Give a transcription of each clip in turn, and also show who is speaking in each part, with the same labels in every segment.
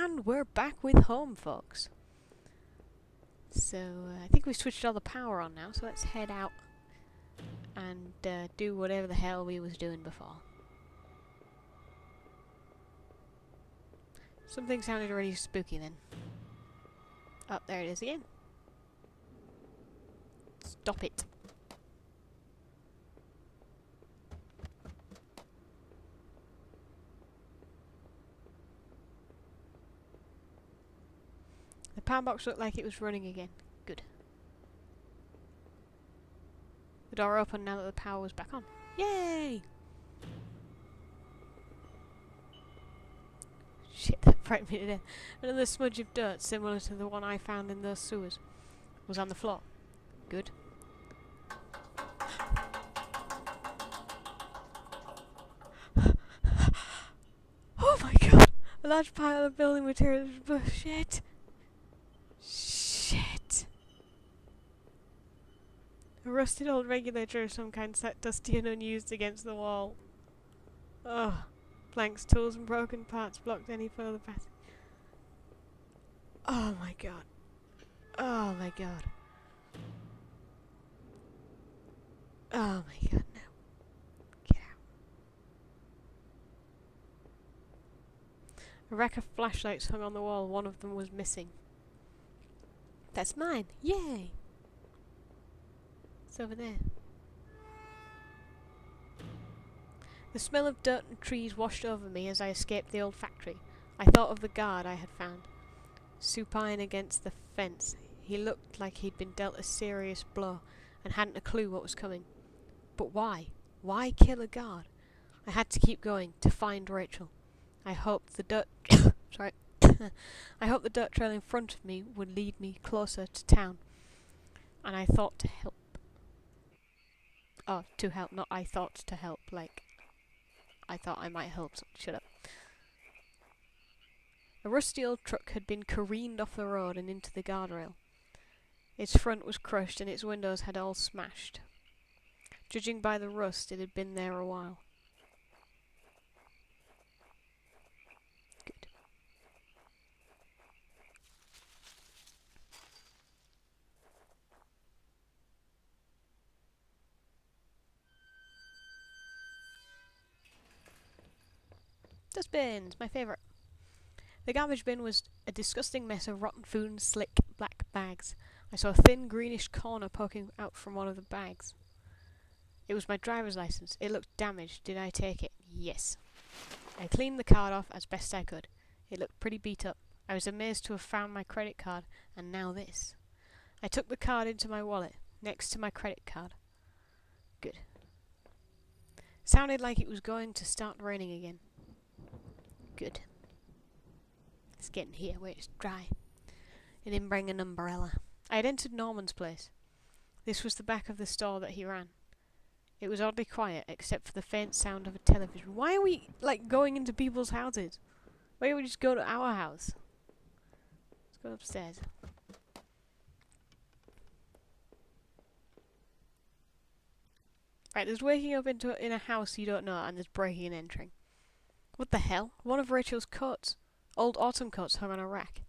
Speaker 1: And we're back with home, folks. So, I think we've switched all the power on now, so let's head out and do whatever the hell we was doing before. Something sounded already spooky then. Oh, there it is again. Stop it. The power box looked like it was running again. Good. The door opened now that the power was back on. Yay! Shit, that frightened me to death. Another smudge of dirt, similar to the one I found in those sewers, was on the floor. Good. Oh my god! A large pile of building materials. Shit! Shit! A rusted old regulator of some kind sat dusty and unused against the wall. Ugh. Planks, tools and broken parts blocked any further passage. Oh my god. Oh my god. Oh my god, no. Get out. A rack of flashlights hung on the wall. One of them was missing. That's mine. Yay! It's over there. The smell of dirt and trees washed over me as I escaped the old factory. I thought of the guard I had found, supine against the fence. He looked like he'd been dealt a serious blow and hadn't a clue what was coming. But why? Why kill a guard? I had to keep going, to find Rachel. I hoped the dirt sorry. I hoped the dirt trail in front of me would lead me closer to town. And I thought to help. Oh, to help, not I thought to help, like I thought I might help. Shut up. A rusty old truck had been careened off the road and into the guardrail. Its front was crushed and its windows had all smashed. Judging by the rust, it had been there a while. Good. Dustbins, my favourite. The garbage bin was a disgusting mess of rotten food and slick black bags. I saw a thin greenish corner poking out from one of the bags. It was my driver's license. It looked damaged. Did I take it? Yes. I cleaned the card off as best I could. It looked pretty beat up. I was amazed to have found my credit card, and now this. I took the card into my wallet, next to my credit card. Good. Sounded like it was going to start raining again. Good. It's getting here where it's dry. It didn't bring an umbrella. I had entered Norman's place. This was the back of the store that he ran. It was oddly quiet, except for the faint sound of a television. Why are we, like, going into people's houses? Why don't we just go to our house? Let's go upstairs. Right, there's waking up in a house you don't know, and there's breaking and entering. What the hell? One of Rachel's coats. Old autumn coats hung on a rack.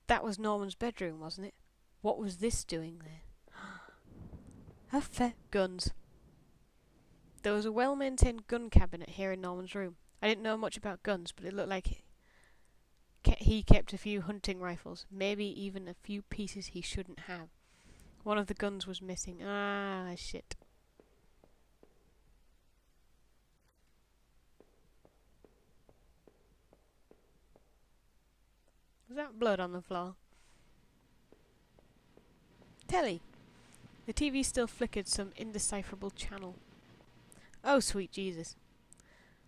Speaker 1: That was Norman's bedroom, wasn't it? What was this doing there? Guns. There was a well-maintained gun cabinet here in Norman's room. I didn't know much about guns, but it looked like he kept a few hunting rifles, maybe even a few pieces he shouldn't have. One of the guns was missing. Ah, shit. Was that blood on the floor? Telly. The TV still flickered some indecipherable channel. Oh, sweet Jesus.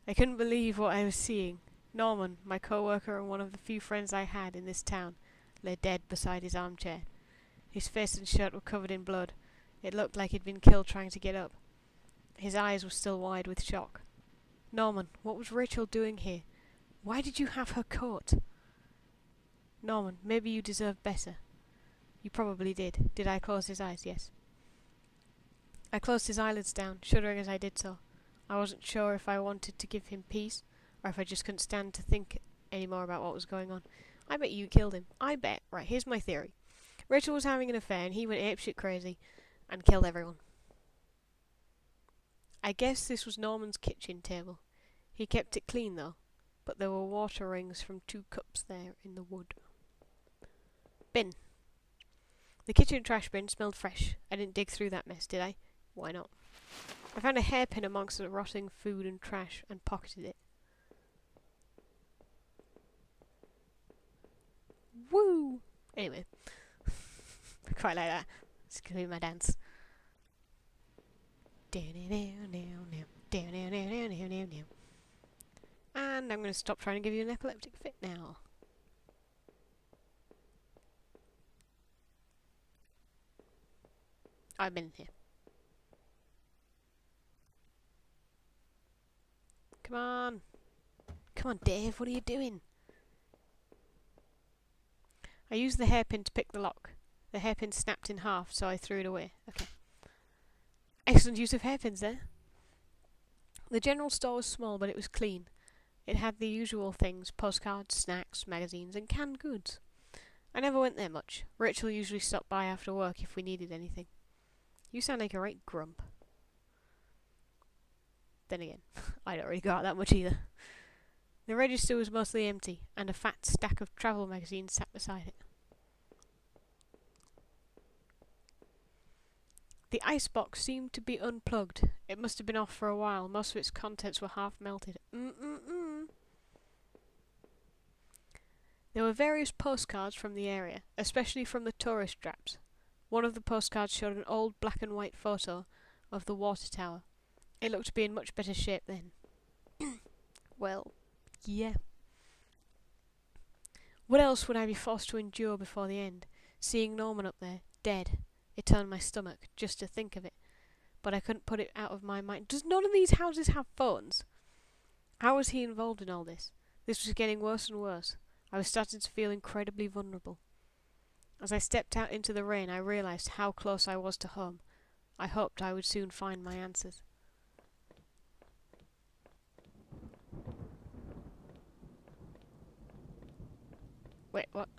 Speaker 1: I couldn't believe what I was seeing. Norman, my co-worker and one of the few friends I had in this town, lay dead beside his armchair. His face and shirt were covered in blood. It looked like he'd been killed trying to get up. His eyes were still wide with shock. Norman, what was Rachel doing here? Why did you have her coat? Norman, maybe you deserve better. You probably did. Did I close his eyes? Yes. I closed his eyelids down, shuddering as I did so. I wasn't sure if I wanted to give him peace, or if I just couldn't stand to think any more about what was going on. I bet you killed him. I bet. Right, here's my theory. Rachel was having an affair and he went apeshit crazy and killed everyone. I guess this was Norman's kitchen table. He kept it clean though, but there were water rings from 2 cups there in the wood. Bin. The kitchen trash bin smelled fresh. I didn't dig through that mess, did I? Why not? I found a hairpin amongst the rotting food and trash and pocketed it. Woo! Anyway. I quite like that. It's gonna be my dance. And I'm going to stop trying to give you an epileptic fit now. I've been here. Come on. Come on, Dave, what are you doing? I used the hairpin to pick the lock. The hairpin snapped in half, so I threw it away. Okay. Excellent use of hairpins there. The general store was small, but it was clean. It had the usual things: postcards, snacks, magazines, and canned goods. I never went there much. Rachel usually stopped by after work if we needed anything. You sound like a right grump. Then again, I don't really go out that much either. The register was mostly empty, and a fat stack of travel magazines sat beside it. The icebox seemed to be unplugged. It must have been off for a while. Most of its contents were half melted. There were various postcards from the area, especially from the tourist traps. One of the postcards showed an old black and white photo of the water tower. It looked to be in much better shape then. Well, yeah. What else would I be forced to endure before the end? Seeing Norman up there, dead. It turned my stomach, just to think of it. But I couldn't put it out of my mind. Does none of these houses have phones? How was he involved in all this? This was getting worse and worse. I was starting to feel incredibly vulnerable. As I stepped out into the rain, I realised how close I was to home. I hoped I would soon find my answers. Wait, what?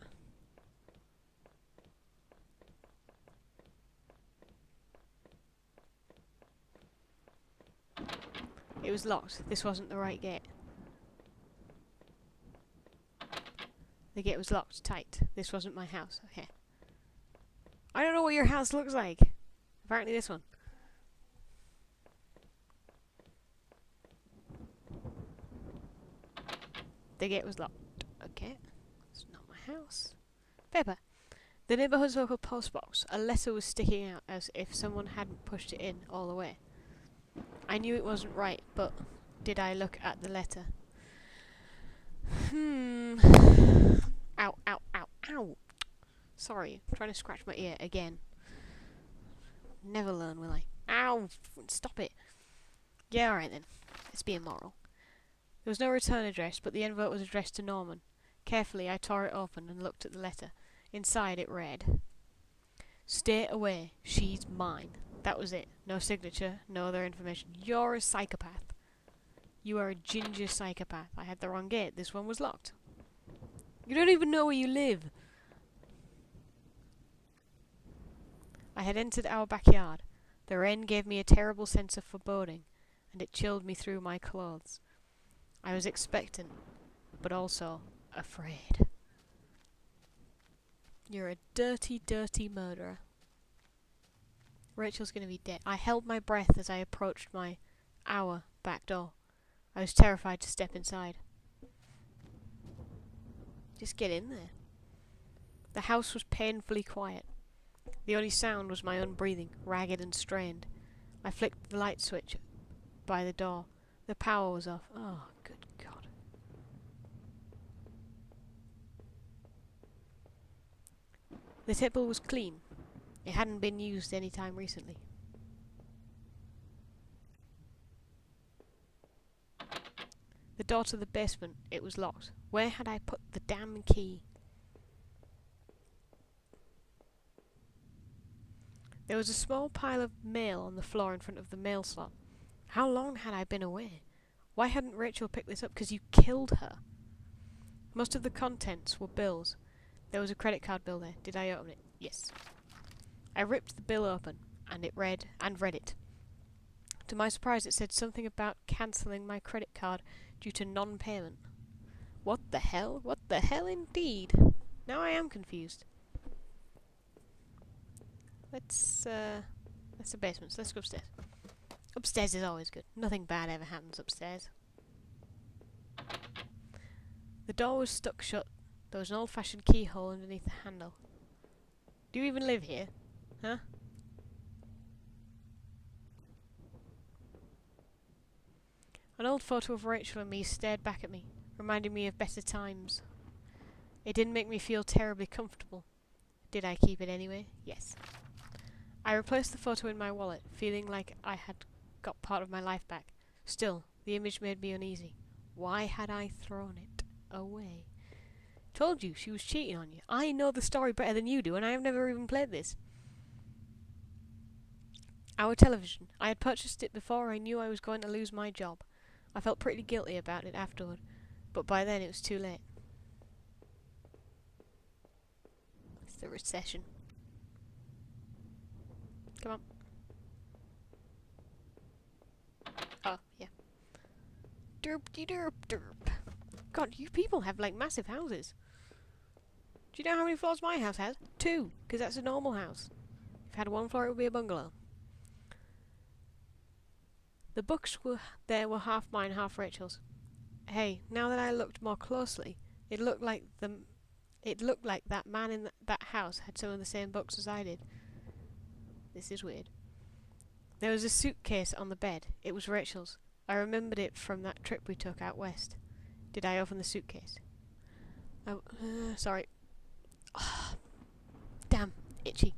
Speaker 1: It was locked. This wasn't the right gate. The gate was locked tight. This wasn't my house. Okay. I don't know what your house looks like. Apparently this one. The gate was locked. Okay. It's not my house. Paper. The neighbourhood's local post box. A letter was sticking out as if someone hadn't pushed it in all the way. I knew it wasn't right, but did I look at the letter? Ow, ow, ow, ow. Sorry, I'm trying to scratch my ear again. Never learn, will I? Ow! Stop it. Yeah, alright then. Let's be immoral. There was no return address, but the envelope was addressed to Norman. Carefully, I tore it open and looked at the letter. Inside it read, "Stay away. She's mine." That was it. No signature, no other information. You're a psychopath. You are a ginger psychopath. I had the wrong gate. This one was locked. You don't even know where you live. I had entered our backyard. The rain gave me a terrible sense of foreboding, and it chilled me through my clothes. I was expectant, but also afraid. You're a dirty, dirty murderer. Rachel's gonna be dead. I held my breath as I approached our back door. I was terrified to step inside. Just get in there. The house was painfully quiet. The only sound was my own breathing, ragged and strained. I flicked the light switch by the door. The power was off. Oh, good God. The table was clean. It hadn't been used any time recently. The door to the basement, it was locked. Where had I put the damn key? There was a small pile of mail on the floor in front of the mail slot. How long had I been away? Why hadn't Rachel picked this up? 'Cause you killed her. Most of the contents were bills. There was a credit card bill there. Did I open it? Yes. I ripped the bill open, and read it. To my surprise, it said something about cancelling my credit card due to non-payment. What the hell? What the hell indeed? Now I am confused. That's the basement, so let's go upstairs. Upstairs is always good. Nothing bad ever happens upstairs. The door was stuck shut. There was an old-fashioned keyhole underneath the handle. Do you even live here? Huh? An old photo of Rachel and me stared back at me, reminding me of better times. It didn't make me feel terribly comfortable. Did I keep it anyway? Yes. I replaced the photo in my wallet, feeling like I had got part of my life back. Still, the image made me uneasy. Why had I thrown it away? Told you she was cheating on you. I know the story better than you do, and I have never even played this. Our television. I had purchased it before I knew I was going to lose my job. I felt pretty guilty about it afterward, but by then it was too late. It's the recession. Come on. Oh, yeah. Derp-de-derp-derp. God, you people have, like, massive houses. Do you know how many floors my house has? 2, because that's a normal house. If it had 1 floor, it would be a bungalow. The books were half mine, half Rachel's. Hey, now that I looked more closely, it looked like that man in that house had some of the same books as I did. This is weird. There was a suitcase on the bed. It was Rachel's. I remembered it from that trip we took out west. Did I open the suitcase? Oh, sorry. Oh, damn, itchy.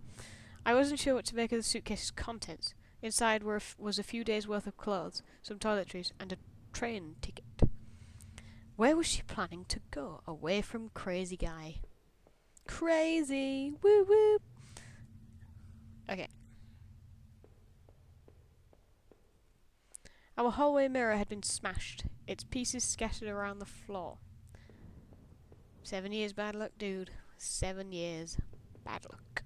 Speaker 1: I wasn't sure what to make of the suitcase's contents. Inside was a few days' worth of clothes, some toiletries, and a train ticket. Where was she planning to go? Away from crazy guy. Crazy! Woo woo! Okay. Our hallway mirror had been smashed, its pieces scattered around the floor. 7 years bad luck, dude. 7 years bad luck.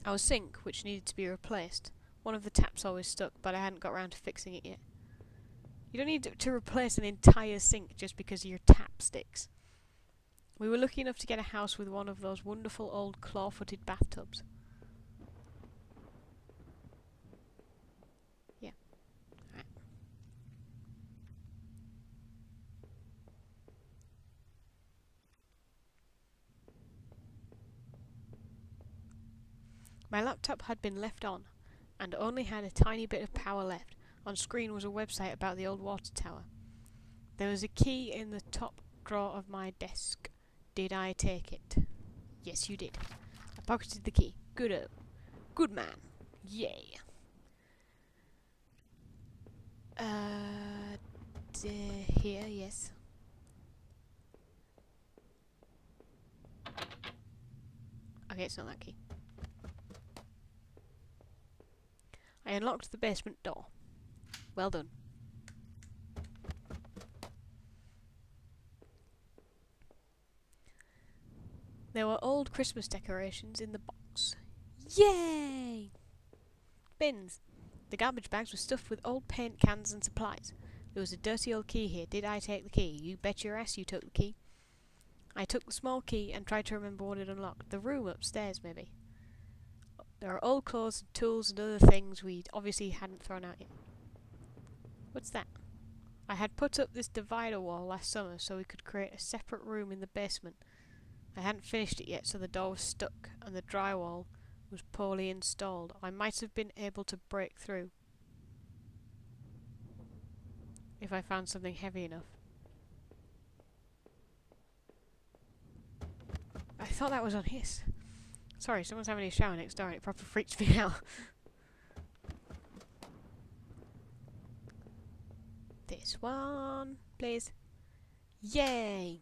Speaker 1: Our sink, which needed to be replaced. One of the taps always stuck, but I hadn't got around to fixing it yet. You don't need to replace an entire sink just because your tap sticks. We were lucky enough to get a house with one of those wonderful old claw-footed bathtubs. Yeah. Right. My laptop had been left on, and only had a tiny bit of power left. On screen was a website about the old water tower. There was a key in the top drawer of my desk. Did I take it? Yes, you did. I pocketed the key. Good man. Yay. Here, yes. Okay, it's not that key. I unlocked the basement door. Well done. There were old Christmas decorations in the box. Yay! Bins. The garbage bags were stuffed with old paint cans and supplies. There was a dirty old key here. Did I take the key? You bet your ass you took the key. I took the small key and tried to remember what it unlocked. The room upstairs, maybe. There are old clothes and tools and other things we obviously hadn't thrown out yet. What's that? I had put up this divider wall last summer so we could create a separate room in the basement. I hadn't finished it yet, so the door was stuck and the drywall was poorly installed. I might have been able to break through if I found something heavy enough. I thought that was on his. Sorry, someone's having a shower next door and it proper freaks me out. This one, please. Yay!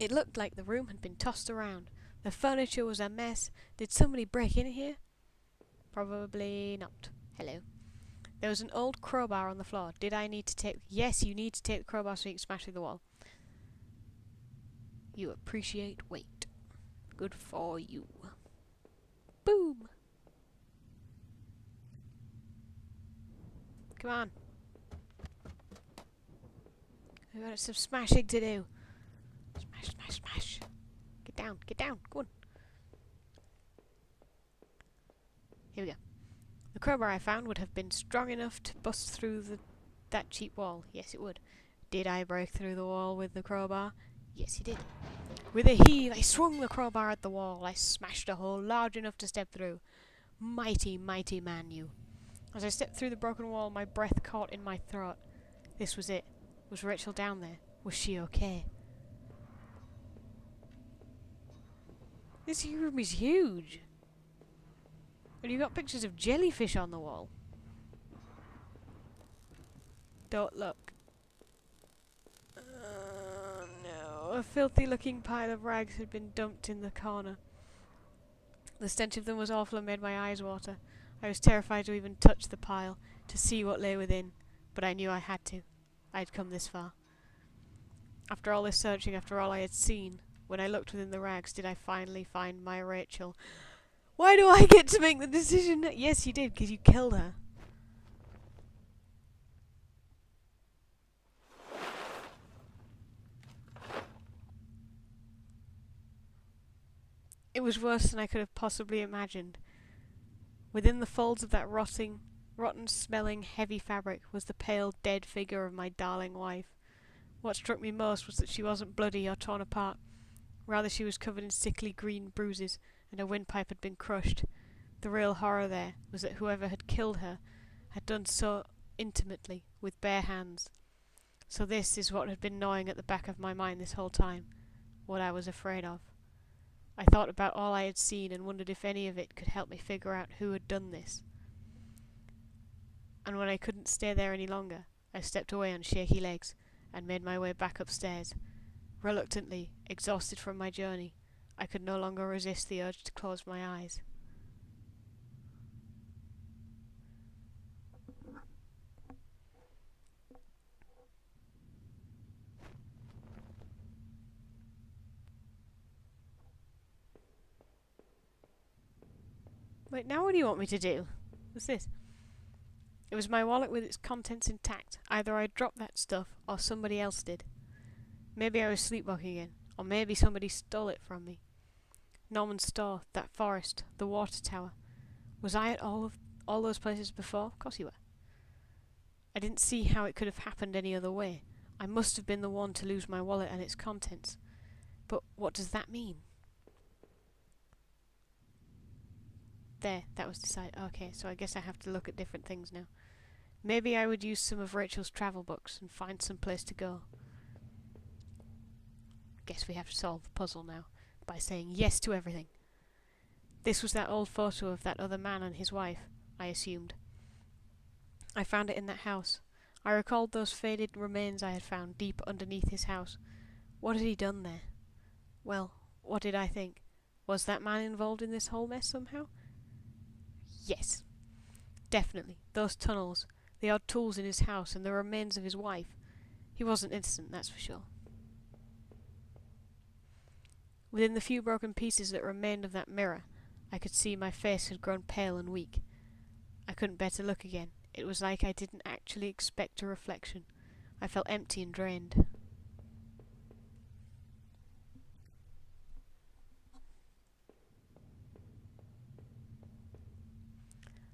Speaker 1: It looked like the room had been tossed around. The furniture was a mess. Did somebody break in here? Probably not. Hello. There was an old crowbar on the floor. Did I need to take... Yes, you need to take the crowbar so you can smash through the wall. You appreciate weight. Good for you. Boom! Come on. We've got some smashing to do. Smash, smash, smash. Get down, go on. Here we go. The crowbar I found would have been strong enough to bust through that cheap wall. Yes, it would. Did I break through the wall with the crowbar? Yes, you did. With a heave, I swung the crowbar at the wall. I smashed a hole large enough to step through. Mighty, mighty man, you. As I stepped through the broken wall, my breath caught in my throat. This was it. Was Rachel down there? Was she okay? This room is huge. And you've got pictures of jellyfish on the wall. Don't look. No. A filthy looking pile of rags had been dumped in the corner. The stench of them was awful and made my eyes water. I was terrified to even touch the pile, to see what lay within, but I knew I had to. I had come this far. After all this searching, after all I had seen, when I looked within the rags, did I finally find my Rachel? Why do I get to make the decision? Yes, you did, because you killed her. It was worse than I could have possibly imagined. Within the folds of that rotten-smelling, heavy fabric was the pale, dead figure of my darling wife. What struck me most was that she wasn't bloody or torn apart. Rather, she was covered in sickly green bruises, and her windpipe had been crushed. The real horror there was that whoever had killed her had done so intimately, with bare hands. So this is what had been gnawing at the back of my mind this whole time, what I was afraid of. I thought about all I had seen and wondered if any of it could help me figure out who had done this. And when I couldn't stay there any longer, I stepped away on shaky legs and made my way back upstairs. Reluctantly, exhausted from my journey, I could no longer resist the urge to close my eyes. Wait, now what do you want me to do? What's this? It was my wallet with its contents intact. Either I dropped that stuff, or somebody else did. Maybe I was sleepwalking again, or maybe somebody stole it from me. Norman's store, that forest, the water tower. Was I at all those places before? Of course you were. I didn't see how it could have happened any other way. I must have been the one to lose my wallet and its contents. But what does that mean? There, that was decided. Okay, so I guess I have to look at different things now. Maybe I would use some of Rachel's travel books and find some place to go. Guess we have to solve the puzzle now by saying yes to everything. This was that old photo of that other man and his wife, I assumed. I found it in that house. I recalled those faded remains I had found deep underneath his house. What had he done there? Well, what did I think? Was that man involved in this whole mess somehow? Yes. Definitely. Those tunnels, the odd tools in his house, and the remains of his wife. He wasn't innocent, that's for sure. Within the few broken pieces that remained of that mirror, I could see my face had grown pale and weak. I couldn't bear to look again. It was like I didn't actually expect a reflection. I felt empty and drained.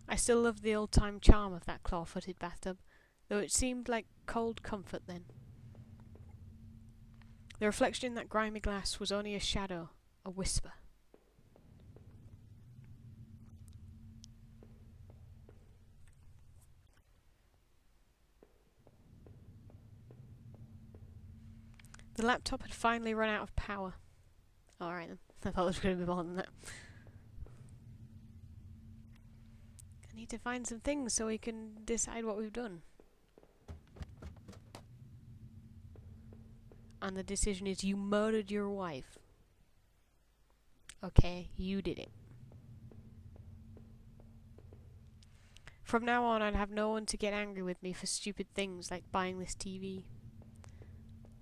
Speaker 1: I still loved the old-time charm of that claw-footed bathtub, though it seemed like cold comfort then. The reflection in that grimy glass was only a shadow, a whisper. The laptop had finally run out of power. Alright then, I thought it was going to be more than that. I need to find some things so we can decide what we've done. And the decision is you murdered your wife. Okay, you did it. From now on, I'd have no one to get angry with me for stupid things like buying this TV.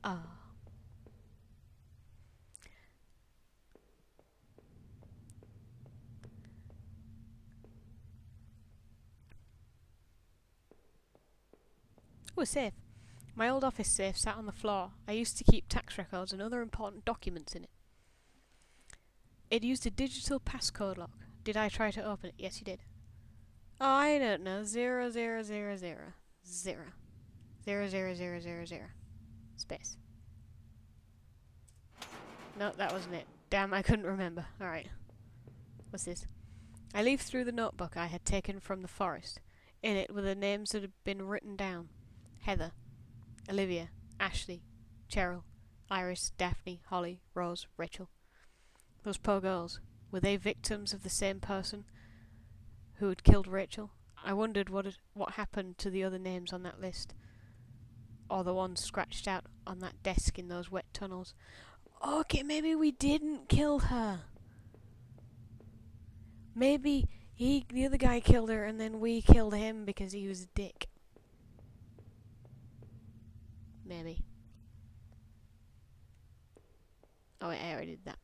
Speaker 1: Ah. Oh, a safe. My old office safe sat on the floor. I used to keep tax records and other important documents in it. It used a digital passcode lock. Did I try to open it? Yes, you did. Oh, I don't know. 0000 0 00000 space. No, that wasn't it. Damn, I couldn't remember. Alright. What's this? I leafed through the notebook I had taken from the forest. In it were the names that had been written down. Heather, Olivia, Ashley, Cheryl, Iris, Daphne, Holly, Rose, Rachel. Those poor girls. Were they victims of the same person who had killed Rachel? I wondered what happened to the other names on that list. Or the ones scratched out on that desk in those wet tunnels. Okay, maybe we didn't kill her. Maybe the other guy killed her and then we killed him because he was a dick. Maybe. Oh wait, I already did that.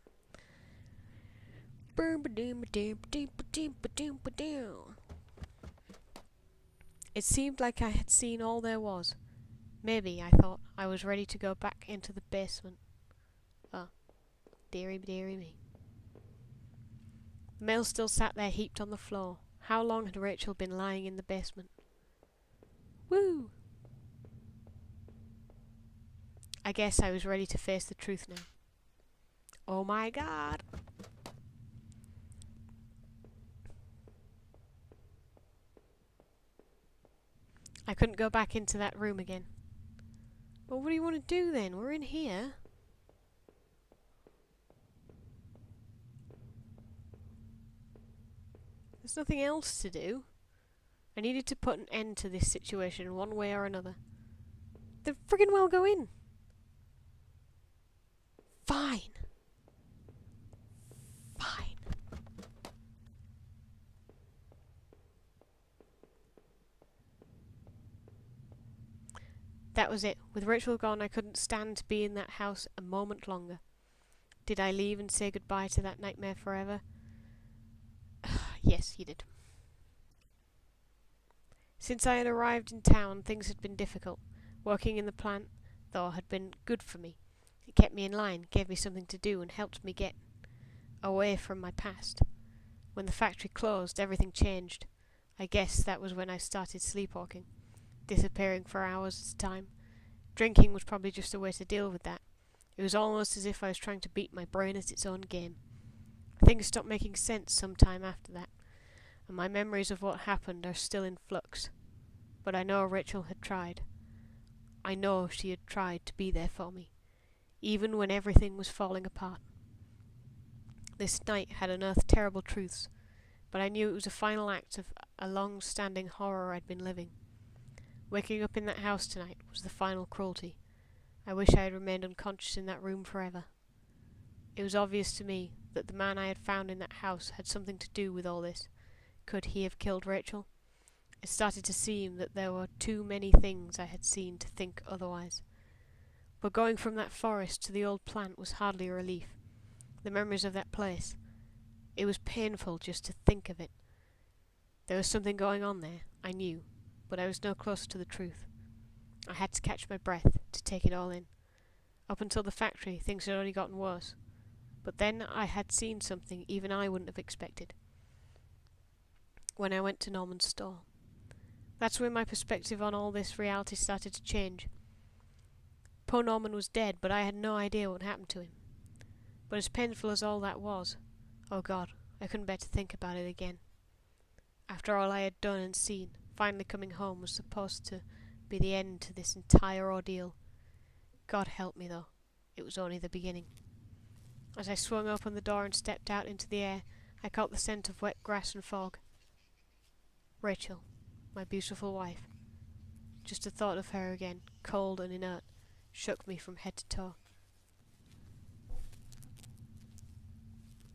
Speaker 1: It seemed like I had seen all there was. Maybe, I thought, I was ready to go back into the basement. Oh, dearie me. The mail still sat there heaped on the floor. How long had Rachel been lying in the basement? Woo! I guess I was ready to face the truth now. Oh my god! I couldn't go back into that room again. Well, what do you want to do then? We're in here. There's nothing else to do. I needed to put an end to this situation one way or another. Then friggin' well go in. Fine. Fine. That was it. With Rachel gone, I couldn't stand to be in that house a moment longer. Did I leave and say goodbye to that nightmare forever? Yes, you did. Since I had arrived in town, things had been difficult. Working in the plant, though, had been good for me. It kept me in line, gave me something to do, and helped me get away from my past. When the factory closed, everything changed. I guess that was when I started sleepwalking, disappearing for hours at a time. Drinking was probably just a way to deal with that. It was almost as if I was trying to beat my brain at its own game. Things stopped making sense some time after that, and my memories of what happened are still in flux. But I know Rachel had tried. I know she had tried to be there for me, even when everything was falling apart. This night had unearthed terrible truths, but I knew it was a final act of a long-standing horror I'd been living. Waking up in that house tonight was the final cruelty. I wish I had remained unconscious in that room forever. It was obvious to me that the man I had found in that house had something to do with all this. Could he have killed Rachel? It started to seem that there were too many things I had seen to think otherwise. But going from that forest to the old plant was hardly a relief. The memories of that place. It was painful just to think of it. There was something going on there, I knew, but I was no closer to the truth. I had to catch my breath to take it all in. Up until the factory, things had only gotten worse. But then I had seen something even I wouldn't have expected. When I went to Norman's store. That's when my perspective on all this reality started to change. Poor Norman was dead, but I had no idea what happened to him. But as painful as all that was, oh God, I couldn't bear to think about it again. After all I had done and seen, finally coming home was supposed to be the end to this entire ordeal. God help me, though. It was only the beginning. As I swung open the door and stepped out into the air, I caught the scent of wet grass and fog. Rachel, my beautiful wife. Just the thought of her again, cold and inert, shook me from head to toe.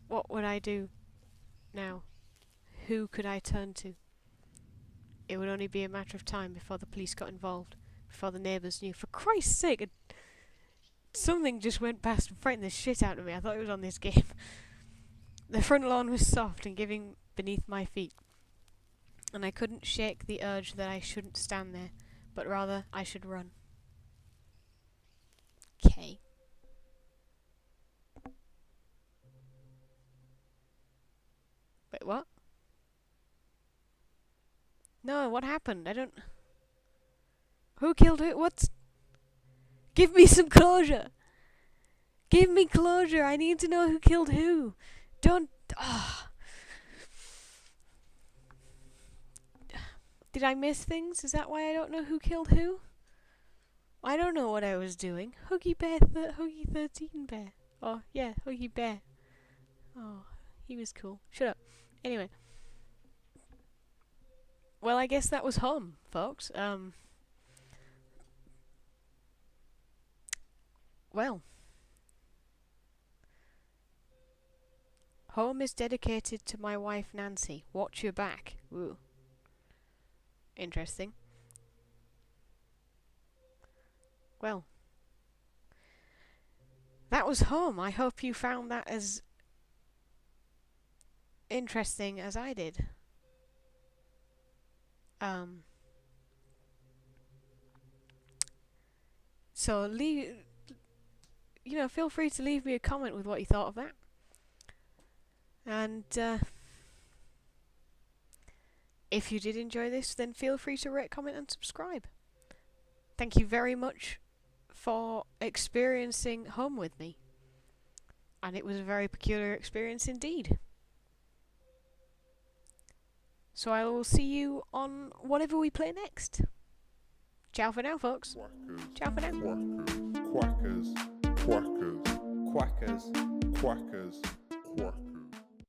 Speaker 1: What would I do now? Who could I turn to? it would only be a matter of time before the police got involved, before the neighbours knew. For Christ's sake, something just went past and frightened the shit out of me. I thought it was on this game. The front lawn was soft and giving beneath my feet, and I couldn't shake the urge that I shouldn't stand there, but rather I should run. Okay. Wait, what? No, what happened? I don't... Who killed who? What's... Give me some closure! Give me closure! I need to know who killed who! Don't... Did I miss things? Is that why I don't know who killed who? I don't know what I was doing. Huggy 13 Bear. Oh, yeah, Huggy Bear. Oh, he was cool. Shut up. Anyway. Well, I guess that was home, folks. Well. Home is dedicated to my wife, Nancy. Watch your back. Ooh. Interesting. Well. That was home. I hope you found that as interesting as I did. So feel free to leave me a comment with what you thought of that. And if you did enjoy this, then feel free to rate, comment and subscribe. Thank you very much for experiencing home with me. And it was a very peculiar experience indeed. So I will see you on whatever we play next. Ciao for now, folks.
Speaker 2: Quackers.
Speaker 1: Ciao for now.
Speaker 2: Quackers. Quackers. Quackers. Quackers. Quackers. Quackers.